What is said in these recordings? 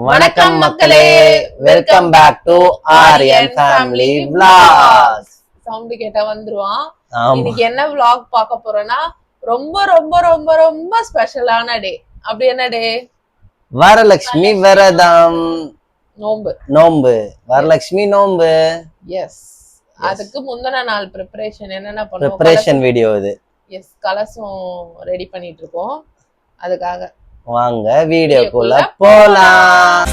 வணக்கம் மக்களே, welcome back to Aryan family vlogs. Sound கேட்டா வந்துருவான். ஆமா. இன்னைக்கு என்ன vlog பார்க்க போறோம்னா ரொம்ப ரொம்ப ரொம்ப ரொம்ப ஸ்பெஷலான டே. அப்படி என்ன டே? வரலட்சுமி விரதம். நோம்பு வரலட்சுமி நோம்பு. எஸ். அதுக்கு முந்தின நாள் ப்ரிப்பரேஷன் என்னென்ன பண்ணுவோம்? ப்ரிப்பரேஷன் வீடியோ இது. எஸ், கலசம் ரெடி பண்ணிட்டு இருக்கோம். அதுக்காக வாங்க வீடியோக்குள்ள போலாம்.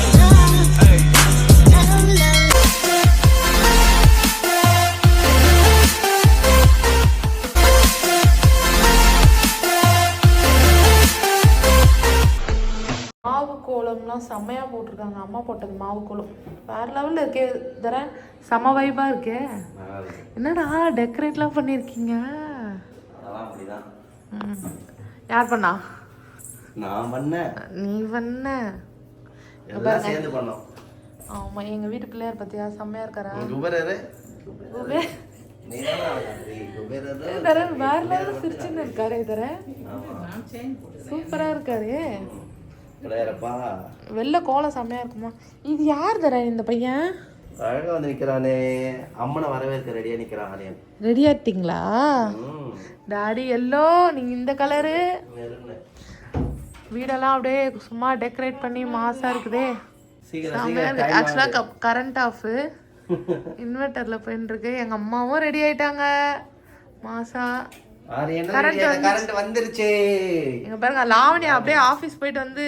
மாவு கோலம்லாம் செம்மையா போட்டிருக்காங்க. அம்மா போட்டது மாவு கோலம் வேற லெவல்ல இருக்கே. தர செம வைபா இருக்கே. என்னடா டெக்கரேட்லாம் பண்ணிருக்கீங்க? யார் பண்ணா? நான் பண்ணேன். நீ பண்ண? எல்லாம் சேர்ந்து பண்ணோம். ஆமா, எங்க வீட்டு பிள்ளையார் பத்தியா செம்மையா இருக்காரா? குபேரரே வேற லெவல்ல சிரிச்சுன்னு இருக்காரு. தர சூப்பரா இருக்காரு. வெள்ளை கோலம் செம்மையா இருக்குமா? இது யார் தர? இந்த பையன் அழகா வந்து நிக்கிறானே. அம்மனை வரவேற்க ரெடியா நிக்கிறான். ரெடியா இருக்கீங்களா? டாடி எல்லோ, நீங்க இந்த கலரு. வீடெல்லாம் அப்படியே சும்மா டெக்கரேட் பண்ணி மாசா இருக்குதே. ஆக்சுவலா கரண்ட் ஆஃப், இன்வெர்டர்ல போயிட்டு இருக்கு. எங்க அம்மாவும் ரெடி ஆயிட்டாங்க மாசா. கரண்ட் வந்துருச்சு. எங்க பாருங்க, லாவண்யா அப்படியே ஆபீஸ் போயிட்டு வந்து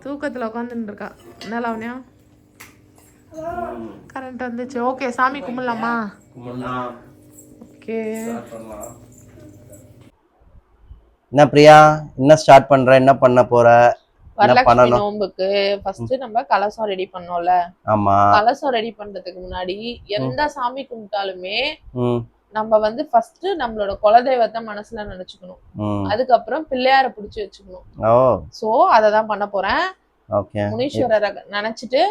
தூக்கத்துல உட்காந்துட்டு இருக்கா. என்ன லாவண்யா? கரண்ட் வந்துச்சு. ஓகே, சாமி கும்பிடலாமா? ஓகே. என்ன பிரியா, என்ன ஸ்டார்ட் பண்ற? என்ன பண்ண போற? வரலட்சுமி நோம்புக்கு ஃபர்ஸ்ட் நம்ம கலசம் ரெடி பண்ணோம்ல. ஆமா. கலசம் ரெடி பண்றதுக்கு முன்னாடி எந்த சாமி கும்பிட்டாலுமே நம்ம வந்து ஃபர்ஸ்ட் நம்மளோட குலதெய்வத்தை மனசுல நினைச்சுக்கணும். அதுக்கப்புறம் பிள்ளையார புடிச்சு வச்சுக்கணும். சோ அததான் பண்ண போறேன். முனீஸ்வரரை நினைச்சிட்டு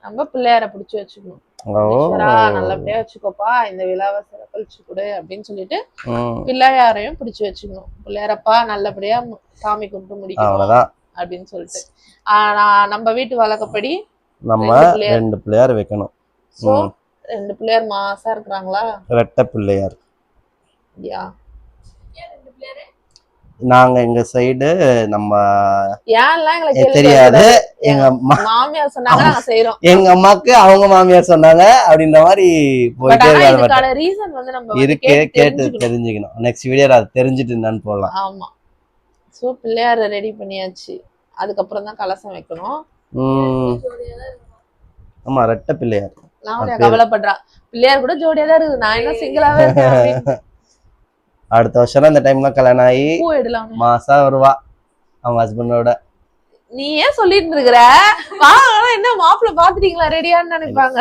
நம்ம பிள்ளையார புடிச்சு வச்சுக்கணும். நல்லபடியா வச்சுக்கோப்பா, இந்த விழாவை சிறப்பளிச்சு கொடு அப்படின்னு சொல்லிட்டு பிள்ளையாரையும் பிடிச்சு வச்சுக்கணும். பிள்ளையாரப்பா நல்லபடியா சாமி கும்பிட்டு முடிக்கணும் அப்படின்னு சொல்லிட்டு நம்ம வீட்டு வழக்கப்படி நம்ம 2 பிள்ளையார் வைக்கணும். சோ 2 பிள்ளையார் மாசா இருக்கிறாங்களா? ரெட்டை பிள்ளையார். யா, நாங்க எங்க சைடு நம்ம ஏன்லாம் எங்களுக்கு தெரியாது. எங்க மாமியார் சொன்னாங்க, நாங்க செய்றோம். எங்க அம்மாக்கு அவங்க மாமியார் சொன்னாங்க அப்படின்ற மாதிரி போயிட்டே இருக்காங்க. ரீசன் வந்து நம்ம இருக்கு, கேட்டு தெரிஞ்சுக்கணும். நெக்ஸ்ட் வீடியோ அது தெரிஞ்சுட்டு என்னன்னு போடலாம். ஆமா. சோ பிள்ளையார ரெடி பண்ணியாச்சு. அதுக்கப்புறம் தான் கலசம் வைக்கணும். ஆமா, ரெட்டை பிள்ளையார். லாவண்யா கவலைப்படுறா, பிள்ளையார் கூட ஜோடியா தான் இருக்குது, நான் என்ன சிங்கிளாவே இருக்கேன். அடுத்த வருஷம் இந்த டைம்ல கல்யாணம் ஆகி மாசா வருவா அவங்க ஹஸ்பண்டோட. நீ ஏன் சொல்லிட்டு இருக்கிற? என்ன மாப்பிள்ள பாத்துட்டீங்களா ரெடியான்னு நினைப்பாங்க.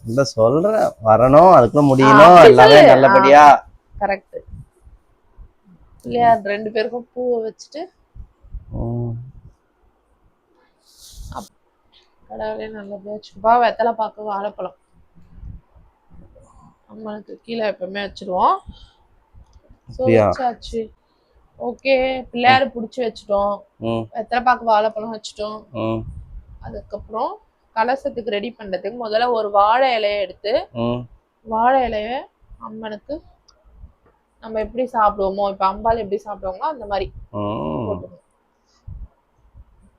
இல்ல சொல்றேன், வரணும், அதுக்குள்ள முடியணும், எல்லாமே நல்லபடியா. கரெக்ட். பிள்ளையார் 2 பேருக்கும் பூவை வச்சுட்டு கடவுளே நல்லபடியா வச்சுப்பா. வெத்தலை பாக்கு வாழைப்பழம் அம்மனுக்கு கீழே எப்பவுமே வச்சிருவோம். ஓகே, பிள்ளையாரு புடிச்சு வச்சுட்டோம். வெத்தலை பாக்கு வாழைப்பழம் வச்சுட்டோம். அதுக்கப்புறம் கலசத்துக்கு ரெடி பண்றதுக்கு முதல்ல ஒரு வாழை இலைய எடுத்து, வாழை இலைய அம்மனுக்கு நம்ம எப்படி சாப்பிடுவோமோ, இப்ப அம்பாள் எப்படி சாப்பிடுவாங்களோ அந்த மாதிரி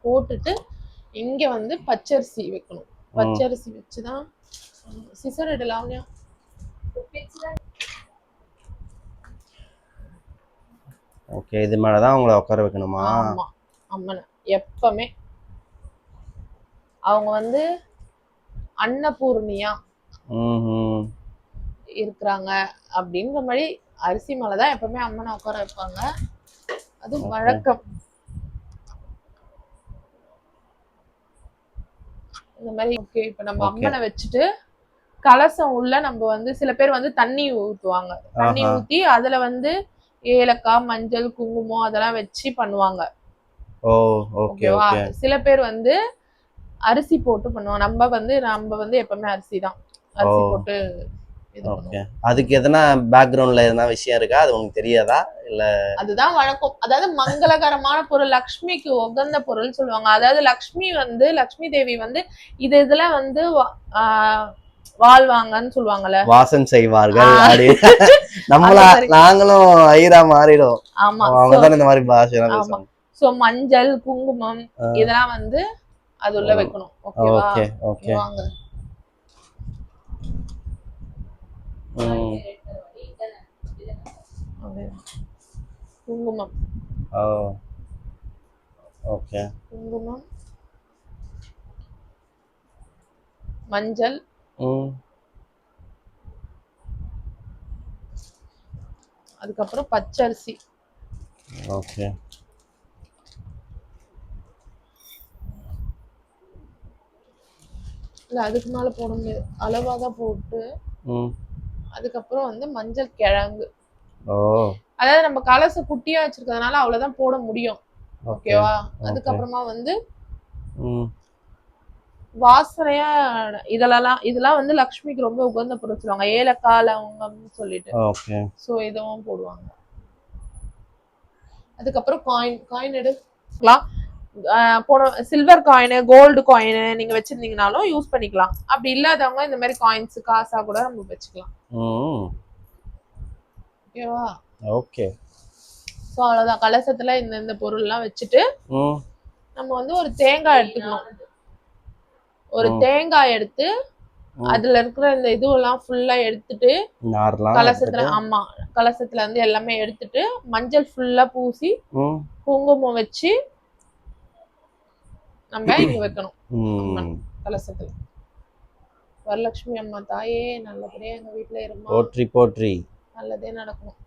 போட்டுட்டு இங்க வந்து பச்சரிசி வைக்கணும். பச்சரிசி வச்சுதான் சிசர் எடுலாம். ஓகே, இது மேலதான் அவங்கள உட்கார வைக்கணுமா? ஆமா, அம்மனை எப்பவுமே அவங்க வந்து அன்னபூர்ணியா இருக்கிறாங்க அப்படின்ற மாதிரி அரிசி மேலதான் எப்பவுமே அம்மனை உட்கார வைப்பாங்க. அது வழக்கம். இந்த மாதிரி. ஓகே, இப்ப நம்ம அம்மனை வச்சுட்டு கலசம் உள்ள நம்ம வந்து சில பேர் வந்து தண்ணி ஊத்துவாங்க. தண்ணி ஊத்தி அதுல வந்து ஏலக்காய், மஞ்சள், குங்குமம் அதெல்லாம் வச்சு பண்ணுவாங்க. ஓகேவா? சில பேர் வந்து அரிசி போட்டு பண்ணுவாங்க. நம்ம வந்து எப்பவுமே அரிசி தான், அரிசி போட்டு இது ஓகே. பண்ணுவோம். அதுக்கு எதனா பேக்ரவுண்ட்ல எதனா விஷயம் இருக்கா? அது உங்களுக்கு தெரியாதா? இல்ல அதுதான் வழக்கம். அதாவது மங்களகரமான பொருள், லக்ஷ்மிக்கு உகந்த பொருள் சொல்லுவாங்க. அதாவது லக்ஷ்மி தேவி வந்து இதுல வந்து வாழ்வாங்கன்னு சொல்லுவாங்கல்ல, வாசம் செய்வார்கள் அப்படி நம்மள அந்த மாதிரி. நாங்களும் ஐரா மாறிடும். ஆமா. அவங்க தான் இந்த மாதிரி பாஷை ஆமா. பேசுவாங்க. சோ மஞ்சள், குங்குமம் இதெல்லாம் வந்து அது உள்ள வைக்கணும். ஓகேவா? Okay okay. வாங்க. குங்குமம். ஓ ஓகே. குங்குமம், மஞ்சள், அதுக்கப்புறம் பச்சரிசி. ஓகே. இல்ல அதுக்கு மேல போட முடியாது, அளவாதான் போட்டு. அதுக்கப்புறம் வந்து மஞ்சள் கிழங்கு. அதாவது நம்ம கலச குட்டியா வச்சிருக்கிறதுனால அவ்வளவுதான் போட முடியும். ஓகேவா? அதுக்கப்புறமா வந்து வாசனையா இதெல்லாம் வந்து லக்ஷ்மிக்கு ரொம்ப உகந்த பொருள் சொல்லுவாங்க. ஏலக்காய், லவங்கம்னு சொல்லிட்டு. சோ இதுவும் போடுவாங்க. அதுக்கப்புறம் காயின் எடுக்கலாம். சில்வர் காயின், கோல்டு காயின் நீங்க வச்சிருந்தீங்கனாலும் யூஸ் பண்ணிக்கலாம். அப்படி இல்லாதவங்க இந்த மாதிரி காயின்ஸ் காசா கூட நம்ம வச்சுக்கலாம். ஓகேவா? ஓகே. சோ அவ்வளவுதான். கலசத்துல இந்த பொருள் எல்லாம் வச்சுட்டு நம்ம வந்து ஒரு தேங்காய் எடுத்துக்கணும். ஒரு தேங்காய் எடுத்து அதுல இருக்கிற இந்த இதுவெல்லாம் ஃபுல்லா எடுத்துட்டு கலசத்துல வந்து எல்லாமே எடுத்துட்டு மஞ்சள் ஃபுல்லா பூசி குங்குமம் வச்சு நம்ம இங்க வைக்கணும் கலசத்துல. வரலட்சுமி அம்மா தாயே நல்லபடியா எங்க வீட்டுல இருமா, போற்றி போற்றி, நல்லதே நடக்கும்.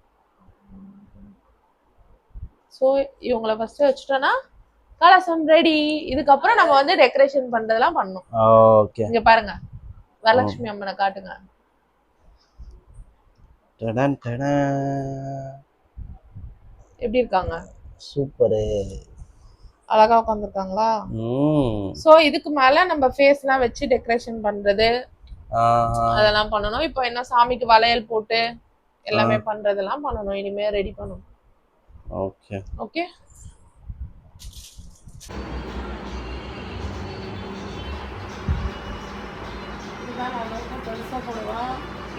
சோ இவங்கள ஃபர்ஸ்ட் வச்சுட்டோம்னா கலசம் ரெடி. இதுக்கப்புறம் நம்ம வந்து டெக்கரேஷன் பண்றதெல்லாம் பண்ணணும். ஓகே. இங்க பாருங்க, வரலட்சுமி அம்மனை காட்டுங்க. எப்படி இருக்காங்க? சூப்பர். அழகா உட்கார்ந்துருக்காங்களா? சோ இதுக்கு மேல நம்ம ஃபேஸ் எல்லாம் வச்சு டெக்கரேஷன் பண்றது அதெல்லாம் பண்ணணும். இப்போ என்ன சாமிக்கு வளையல் போட்டு எல்லாமே பண்றதெல்லாம் பண்ணணும். இனிமே ரெடி பண்ணணும். Okay okay. பெருசா போடுவா.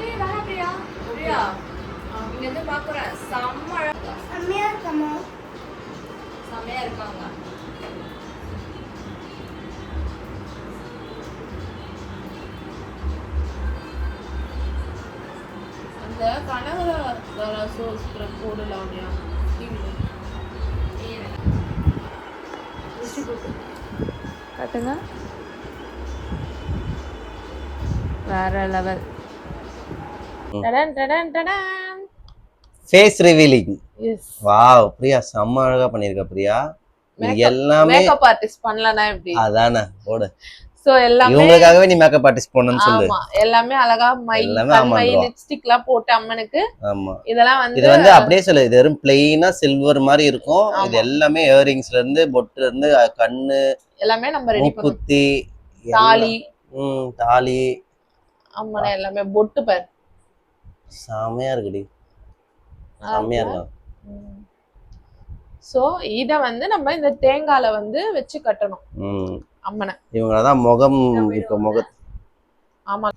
ஏய் வா பிரியா. பிரியா இங்க இருந்து பாக்குறேன். செம்மையா இருக்கமா? செம்மையா இருக்காங்க. அந்த கனகர சோஸ்திரம் போடலாம்யா. காட்டுங்க. வேற level. Face revealing. Yes. Wow Priya, செம்ம அழகா பண்ணிருக்க பிரியா. எல்லாமே மேக்கப் ஆர்டிஸ்ட் பண்ணலனா எப்படி? அதானே போடு. சோ எல்லாமே இவங்களுக்காகவே நீ மேக்கப் ஆர்டிஸ்ட் போணும்னு சொல்லு. ஆமா, எல்லாமே அழகா மை லிப்ஸ்டிக்லாம் போட்டு அம்மனுக்கு. ஆமா, இதெல்லாம் வந்து இது வந்து அப்படியே சொல்லு, இது வெறும் பிளைனா சில்வர் மாதிரி இருக்கும். இது எல்லாமே இயரிங்ஸ்ல இருந்து பொட்டுல இருந்து கண்ணு எல்லாமே நம்ம ரெடி பண்ணுவோம். குத்தி தாலி தாலி அம்மனை எல்லாமே பொட்டு பார். செமையா இருக்குடி, செமையா இருக்கு. சோ இத வந்து நம்ம இந்த தேங்கால வந்து வச்சு கட்டணும் அம்மனை. இவங்கதான் முகம் இப்ப முக. ஆமா.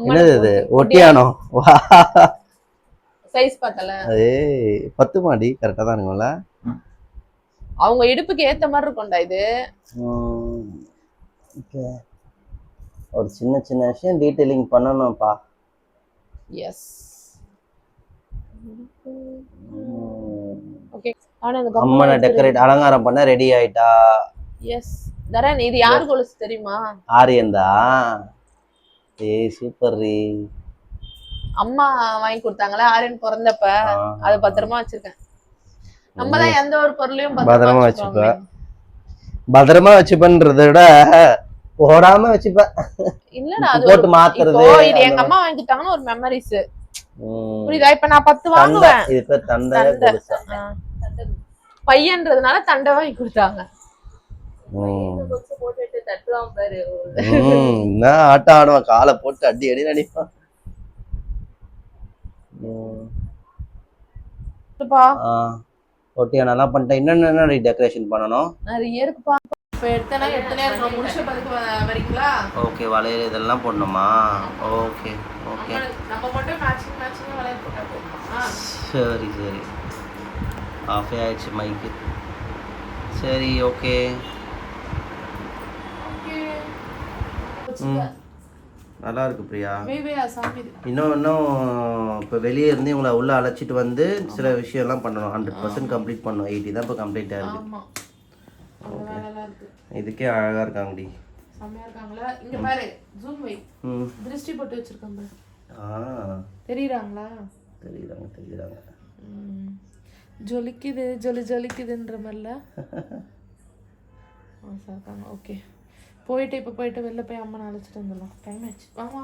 என்னது இது? ஒட்டியானோ? சைஸ் பார்த்தல. ஏய் 10 மாடி கரெக்ட்டா தான் இருக்கும்ல. அவங்க இடுப்புக்கு ஏத்த மாதிரி இருக்கும்டா இது. ஓகே. ஒரு சின்ன சின்ன விஷயம் டீடைலிங் பண்ணனும்ப்பா. எஸ். ஓகே. அம்மனை டெக்கரேட் அலங்காரம் பண்ண ரெடி ஆயிட்டா. எஸ். தரன், இது யார் கொலுசு தெரியுமா? ஆரியன்டா. ஏய் சூப்பர் ரீ. அம்மா வாங்கி கொடுத்தாங்களே ஆரியன் பிறந்தப்ப, அத பத்திரமா வச்சிருக்கேன். நம்ம தான் எந்த ஒரு பொருளையும் பத்திரமா வச்சுப்ப. பத்திரமா வச்சுப்பன்றத விட போடாம வச்சுப்ப. இல்லடா, அது போட்டு மாத்துறது. இது எங்க அம்மா வாங்கி கொடுத்தாங்கன்னு ஒரு மெமரிஸ். புரியுதா? இப்ப நான் 10 வாங்குவேன். இது பேர் தண்டை கொலுசா? பையன்றதுனால தண்டை வாங்கி கொடுத்தாங்க. போட்டுட்டு தட்டுவான் பாரு. என்ன ஆட்டம் ஆடுவான், காலை போட்டு அடி அடி அடிப்பான். இருக்குப்பா. ஓகே நல்லா பண்ணிட்டேன். என்னென்ன டெக்கரேஷன் பண்ணணும்? நிறைய இருக்குப்பா. இப்போ எடுத்தேன்னா எடுத்தனே இருக்கணும். முடிச்ச பிறகு வரீங்களா? ஓகே வளையல் இதெல்லாம் போடணுமா? ஓகே ஓகே நம்ம மட்டும் மேட்சிங் வளையல் போட்டா போதுமா? சரி சரி ஆஃபே ஆயிடுச்சு மைக்கு. சரி ஓகே. நல்லா இருக்கு பிரியா. இன்னும் இப்போ வெளியே இருந்து இவங்களை உள்ள அழைச்சிட்டு வந்து சில விஷயம்லாம் பண்ணணும். 100% கம்ப்ளீட் பண்ணணும். 80 தான் இப்போ கம்ப்ளீட் ஆயிருக்கு. இதுக்கே அழகா இருக்காங்கடி. செமையா இருக்காங்களா? இங்க பாரு ஜூம் வை. திருஷ்டி போட்டு வச்சிருக்காங்க. தெரியுறாங்களா? தெரியுறாங்க. ஜொலிக்குது ஜொலிக்குதுன்ற மாதிரில. சாப்பாங்க. ஓகே இப்போ போயிட்டு வெளில போய் அம்மா அழைச்சிட்டு வந்துடலாம். டைம் ஆயிடுச்சு. வாங்க.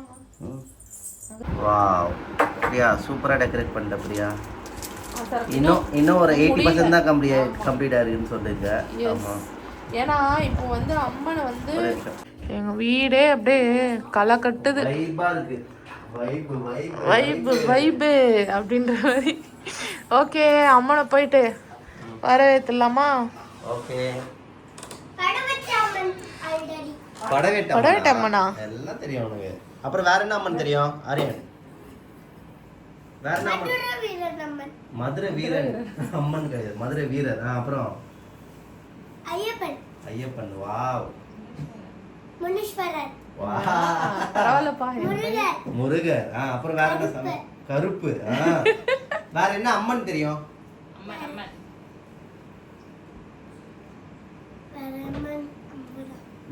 வாவ் பிரியா சூப்பரா டெக்கரேட் பண்ணிட்ட பிரியா. இன்னும் ஒரு 80% தான் கம்ப்ளீட் ஆயிருக்குன்னு சொல்லிருக்க. ஆமா ஏன்னா இப்போ வந்து அம்மனை வந்து எங்க வீடே அப்படியே களை கட்டுது. வைபு அப்படின்ற மாதிரி. ஓகே அம்மனை போயிட்டு வரவேற்றலாமா? ஓகே படவேட்ட அம்மனா எல்லாம் தெரியும் உனக்கு. அப்புறம் வேற என்ன அம்மன் தெரியும் ஆரியன்? வேற என்ன அம்மன்? மதுரை வீரன் அம்மன் கிடையாது, மதுரை வீரர். அப்புறம் ஐயப்பன். வாவ். முனீஸ்வரர். பரவாயில்லப்பா. முருகர். அப்புறம் வேற என்ன சாமி? கருப்பு. வேற என்ன அம்மன் தெரியும்?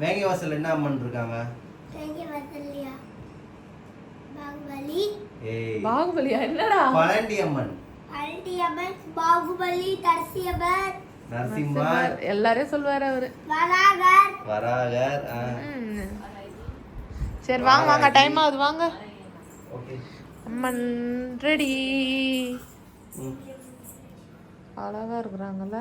வேங்கை வாசல் என்ன அம்மன் இருக்காங்க? பாகுபலியா? என்னடா? பழண்டி அம்மன். பாகுபலி, நரசிம்மர் எல்லாரையும் சொல்வாரு அவரு. வராகர். சரி வாங்க டைம் ஆகுது வாங்க. ஓகே அம்மன் ரெடி. அழகா இருக்கிறாங்கல்ல.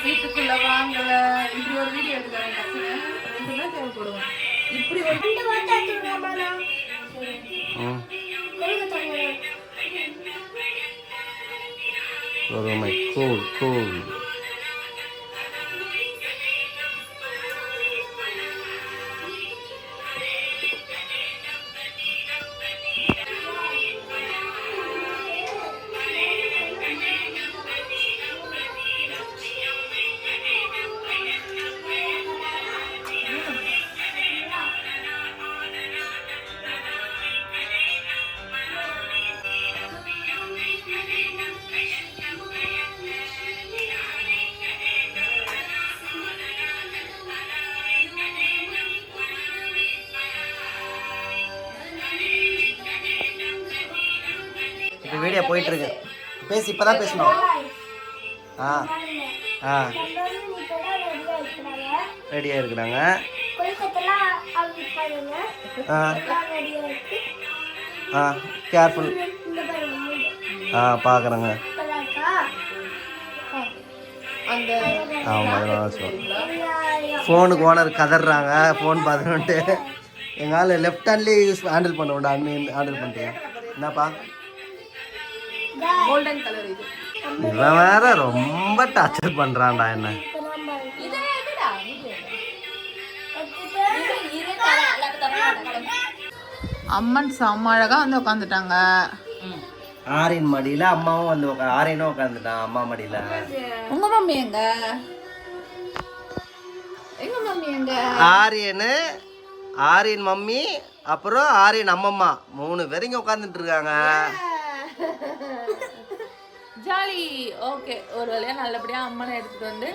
வீட்டுக்குள்ள வாங்க. இப்படி ஒரு வீடியோ எடுக்கிறேன். ரெண்டுமே தேவைப்படுவேன். இப்படி cool. போயிட்டு இருக்கு. பேசி இப்பதான் பேசணும். ஆ ஆ ரெடியாக இருக்கிறாங்க. ஆ ஆ கேர்ஃபுல். ஆ பார்க்குறேங்க. ஆமாம் ஃபோனுக்கு ஓனர் கதறாங்க. ஃபோன் பார்த்துட்டு எங்கால லெஃப்ட் ஹேண்ட்லேயே ஹேண்டில் பண்ண விட ஹேண்டில் பண்ணுறேன். என்னப்பா கோல்டன் கலர் இது. இவன் வேற ரொம்ப டார்ச்சர் பண்ணுறான்டா என்ன. அம்மன் செம்ம அழகா வந்து உட்காந்துட்டாங்க. ஆரின் மடியில அம்மாவும் வந்து ஆரியனும் உட்காந்துட்டான் அம்மா மடியில. உங்க மம்மி எங்க? எங்க மம்மி எங்க? ஆரியன் மம்மி அப்புறம் ஆரியன் அம்மம்மா 3 பேரும் இங்க உட்காந்துட்டு இருக்காங்க. ஜாலி. ஓகே, ஒரு வழியா நல்லபடியா அம்மனை எடுத்துட்டு வந்து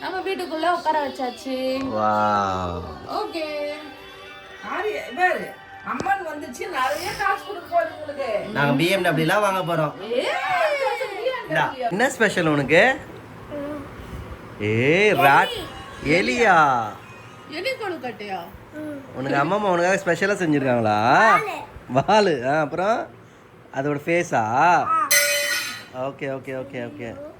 நம்ம வீட்டுக்குள்ள உட்கார வச்சாச்சு. வாவ். ஓகே. அம்மன் வந்துச்சு, நிறைய காசு கொடுக்க போகுது உங்களுக்கு. நாங்க BMW எல்லாம் வாங்க போறோம். என்ன ஸ்பெஷல் உனக்கு? ராட் எலியா? எலி கொழுக்கட்டையா? உனக்கு அம்மா உனக்காக ஸ்பெஷலா செஞ்சிருக்காங்களா? வாலு. அப்புறம் அதோட ஃபேஸா? Okay okay okay okay.